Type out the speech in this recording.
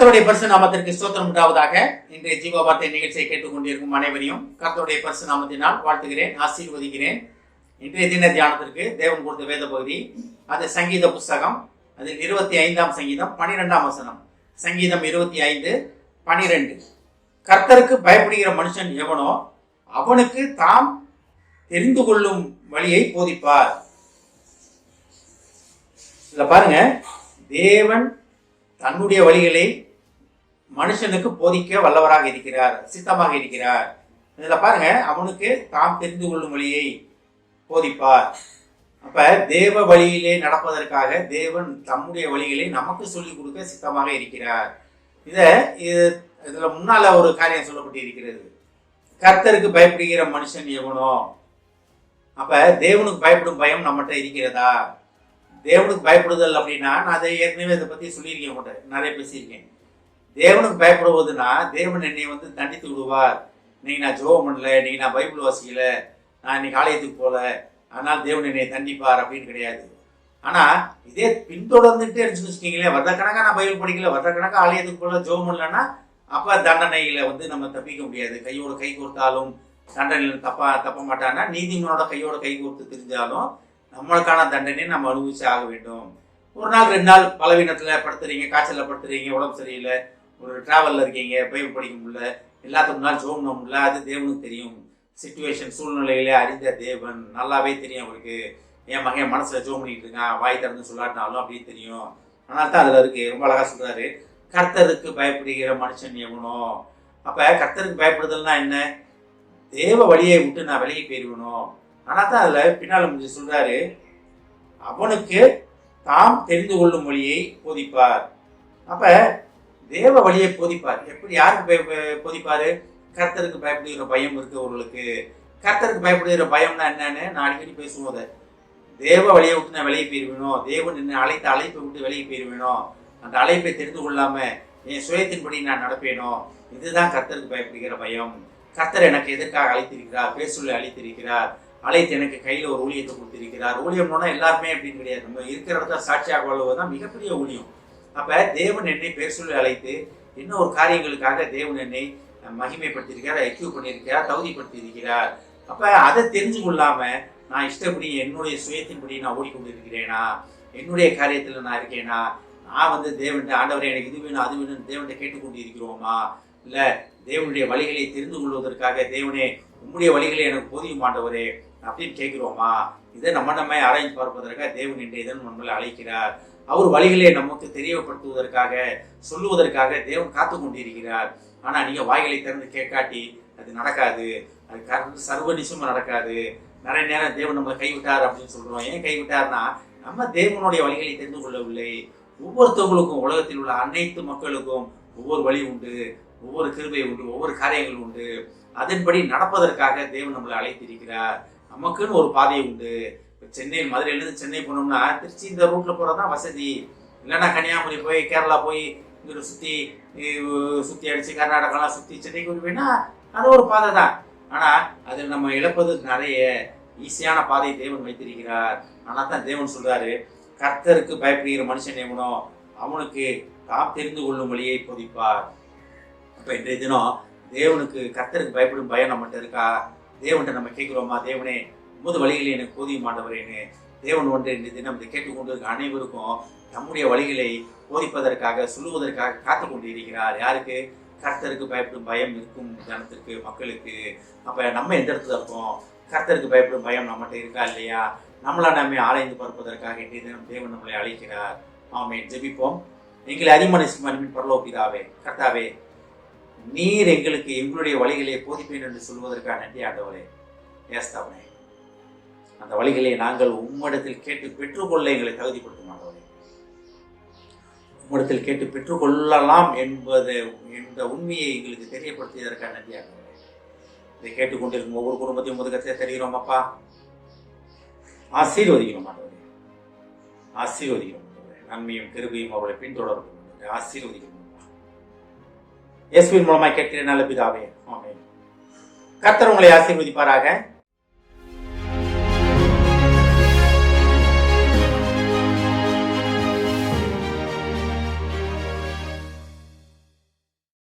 கர்த்தருடைய பரிசு நாமத்திற்கு ஸ்தோத்திரம் உண்டாவதாக. இன்றைய ஜீவ வார்த்தை நிகழ்ச்சியை கேட்டுக்கொண்டிருக்கும் அனைவரையும் கர்த்தருடைய பரிசு நாமத்தினால் வாழ்த்துகிறேன், ஆசீர்வதிக்கிறேன். இன்றைய தின தியானத்திற்கு தேவன் கொடுத்த வேத பகுதி அது சங்கீத புஸ்தகம், அதில் 25ஆம் சங்கீதம் 12ஆம் வசனம். சங்கீதம் 25:12. கர்த்தருக்கு பயப்படுகிற மனுஷன் எவனோ அவனுக்கு தாம் தெரிந்து கொள்ளும் வழியை போதிப்பார். இதுல பாருங்க, தேவன் தன்னுடைய வழிகளை மனுஷனுக்கு போதிக்க வல்லவராக இருக்கிறார், சித்தமாக இருக்கிறார். இதுல பாருங்க, அவனுக்கு தாம் தெரிந்து கொள்ளும் வழியை போதிப்பார். அப்ப தேவ வழியிலே நடப்பதற்காக தேவன் தம்முடைய வழிகளை நமக்கு சொல்லிக் கொடுக்க சித்தமாக இருக்கிறார். இதுல முன்னால ஒரு காரியம் சொல்லப்பட்டு இருக்கிறது, கர்த்தருக்கு பயப்படுகிற மனுஷன் எவனோ. அப்ப தேவனுக்கு பயப்படும் பயம் நம்மகிட்ட இருக்கிறதா? தேவனுக்கு பயப்படுதல் அப்படின்னா, நான் அதை ஏற்கனவே இதை பத்தி சொல்லியிருக்கேன், உங்கள்கிட்ட நிறைய பேசியிருக்கேன். தேவனுக்கு பயப்படுவதுன்னா, தேவன் என்னை தண்டித்து விடுவார், இன்னைக்கு நான் ஜெபம் பண்ணல, இன்னைக்கு நான் பைபிள் வாசிக்கல, நான் இன்னைக்கு ஆலயத்துக்கு போல, அதனால் தேவன் என்னை தண்டிப்பார் அப்படின்னு கிடையாது. ஆனா இதே பின்தொடர்ந்துட்டு வச்சுக்கீங்களேன், வருடக்கணக்காக நான் பைபிள் படிக்கல, வருடக்கணக்காக ஆலயத்துக்கு போல, ஜெபம் பண்ணலன்னா அப்ப தண்டனையில நம்ம தப்பிக்க முடியாது. கையோட கை கோர்த்தாலும் தண்டனையில தப்ப மாட்டான்னா, நீதிமனோட கையோட கை கோர்த்து தெரிஞ்சாலும் நம்மளுக்கான தண்டனை நம்ம அனுபவிச்சு ஆக வேண்டும். ஒரு நாள் 2 நாள் பலவீனத்துல படுத்துறீங்க, காய்ச்சல்ல படுத்துறீங்க, உடம்பு சரியில்லை, ஒரு டிராவல்ல இருக்கீங்க, பைபிள் படிக்க முடியல, எல்லாத்துக்கும் நாள் ஜோம் முடியல, அது தேவனுக்கு தெரியும். சிச்சுவேஷன் சூழ்நிலையிலே அறிந்த தேவன், நல்லாவே தெரியும் அவருக்கு. என் மகன் மனசுல ஜோம் பண்ணிட்டு இருக்கான், வாய் திறந்து சொல்லாட்டினாலும் அப்படின்னு தெரியும். ஆனால் தான் அதுல இருக்கு, ரொம்ப அழகா சொல்றாரு, கர்த்தருக்கு பயப்படுகிற மனுஷன் எவனோ. அப்ப கர்த்தருக்கு பயப்படுதல்னா என்ன? தேவ வழியை விட்டு நான் விலகி போயிருவனும். ஆனா தான் அதுல பின்னால முடிஞ்சு சொல்றாரு, அவனுக்கு தாம் தெரிந்து கொள்ளும் வழியை போதிப்பார். அப்ப தேவ வழியை போதிப்பார். எப்படி, யாருக்கு போதிப்பாரு? கர்த்தருக்கு பயப்படுகிற பயம் இருக்கிறவர்களுக்கு. கர்த்தருக்கு பயப்படுகிற பயம்னா என்னன்னு நான் அடிக்கடி பேசுவோம். தேவ வழியை விட்டு நான் விலகி போயிருவேணும், தேவன் என்ன அழைத்த அழைப்பை விட்டு விலகி போயிருவேணும், அந்த அழைப்பை தெரிந்து கொள்ளாம என் சுயத்தின்படி நான் நடப்பேனோ, இதுதான் கர்த்தருக்கு பயப்படுகிற பயம். கர்த்தர் எனக்கு எதற்காக அழைத்திருக்கிறார்? பேசொல்லி அழைத்திருக்கிறார், அழைத்து எனக்கு கையில ஒரு ஊழியத்தை கொடுத்திருக்கிறார். ஊழியம்னா எல்லாருமே அப்படின்னு கிடையாது, நம்ம இருக்கிற இடத்துல சாட்சியாக வாழ்வதுதான் மிகப்பெரிய ஊழியம். அப்ப தேவன் என்னை பேர் சொல்லி அழைத்து என்ன ஒரு காரியங்களுக்காக தேவன் என்னை மகிமைப்படுத்தியிருக்கிறார், எக்யூப் பண்ணியிருக்கிறார், தகுதிப்படுத்தி இருக்கிறார். அப்ப அதை தெரிஞ்சு கொள்ளாம நான் இஷ்டப்படி என்னுடைய சுயத்தின்படி நான் ஓடிக்கொண்டிருக்கிறேனா, என்னுடைய காரியத்துல நான் இருக்கேனா, நான் தேவன் ஆண்டவரை எனக்கு இது வேணும் அது வேணும் தேவன்கிட்ட கேட்டுக்கொண்டு இருக்கிறோமா, இல்ல தேவனுடைய வழிகளை தெரிந்து கொள்வதற்காக தேவனே உம்முடைய வழிகளை எனக்கு போதியும் ஆண்டவரே அப்படின்னு கேட்கிறோமா? இதை நம்ம ஆராய்ந்து பார்ப்பதற்காக தேவன் என்ற இதன் நம்மளை அழைக்கிறார். அவர் வழிகளை நமக்கு தெரியப்படுத்துவதற்காக சொல்லுவதற்காக தேவன் காத்து கொண்டிருக்கிறார். ஆனா நீங்க வாய்களை திறந்து கேட்காட்டி அது நடக்காது, அது சர்வ நிச்சயமா நடக்காது. நிறைய நேரம் தேவன் நம்மளை கைவிட்டார் அப்படின்னு சொல்றோம். ஏன் கைவிட்டார்னா, நம்ம தேவனுடைய வழிகளை தெரிந்து கொள்ளவில்லை. ஒவ்வொருத்தவங்களுக்கும், உலகத்தில் உள்ள அனைத்து மக்களுக்கும் ஒவ்வொரு வழி உண்டு, ஒவ்வொரு கிருபை உண்டு, ஒவ்வொரு காரியங்கள் உண்டு. அதன்படி நடப்பதற்காக தேவன் நம்மளை அழைத்திருக்கிறார். நமக்குன்னு ஒரு பாதை உண்டு. சென்னை, மதுரையிலிருந்து சென்னை போனோம்னா திருச்சி இந்த ரூட்ல போறதுதான் வசதி. இல்லைன்னா கன்னியாகுமரி போய் கேரளா போய் இங்க சுத்தி அடிச்சு கர்நாடகாலாம் சுத்தி சென்னைக்கு வருவேன்னா அது ஒரு பாதை தான். ஆனா அதில் நம்ம இழப்பது நிறைய. ஈஸியான பாதை தேவன் வைத்திருக்கிறார். ஆனா தான் தேவன் சொல்றாரு, கர்த்தருக்கு பயப்படுகிற மனுஷன் எவனோ அவனுக்கு தாம் தெரிந்து கொள்ளும் வழியை போதிப்பார். அப்ப இன்றைய தினம் தேவனுக்கு, கர்த்தருக்கு பயப்படும் பயம் நம்மகிட்ட இருக்கா? தேவன்கிட்ட நம்ம கேட்கிறோமா, தேவனே உமது வழிகளை எனக்கு போதிய மாட்டவரேன்னு? தேவன் இன்றைய தினம் இதை கேட்டுக்கொண்டு இருக்க அனைவருக்கும் நம்முடைய வழிகளை போதிப்பதற்காக சொல்லுவதற்காக காத்து கொண்டு இருக்கிறார். யாருக்கு? கர்த்தருக்கு பயப்படும் பயம் இருக்கும் ஜனத்திற்கு, மக்களுக்கு. அப்ப நம்ம எந்த இடத்துல இருக்கோம்? கர்த்தருக்கு பயப்படும் பயம் நம்மகிட்ட இருக்கா இல்லையா? நம்மளை நம்ம ஆராய்ந்து பார்ப்பதற்காக இன்றைய தினம் தேவன் நம்மளை அழைக்கிறார். ஆமென். ஜெபிப்போம். எங்களை அதிமனசின் பரலோக பிதாவே, கர்த்தாவே, நீர் எங்களுக்கு எங்களுடைய வழிகளை போதிப்பேன் என்று சொல்வதற்காக நன்றி ஆண்டவரே. ஏஸ்தாவனே, அந்த வழிகளை நாங்கள் உம்மிடத்தில் கேட்டு பெற்றுக்கொள்ள எங்களை தகுதிப்படுத்தும் ஆண்டவரே. உம்மிடத்தில் கேட்டு பெற்றுக்கொள்ளலாம் என்பதை, என்ற உண்மையை எங்களுக்கு தெரியப்படுத்தியதற்காக நன்றி ஆண்டவரே. இதை கேட்டுக்கொண்டிருக்கும் ஒவ்வொரு குடும்பத்தையும் முதுகத்தை தெரிகிறோம் அப்பா. ஆசீர்வதிக்கிறோம் ஆண்டவரே, ஆசீர்வதிக்கிறோம் ஆண்டவரே. நன்மையும் கிருபையும் அவர்களை பின்தொடரும். ஆசீர்வதிக்கிறோம். இயேசுவின் மூலமாய் கேட்கிறேன் நல்ல பிதாவே. ஆமென். கர்த்தர் உங்களை ஆசீர்வதிப்பாராக.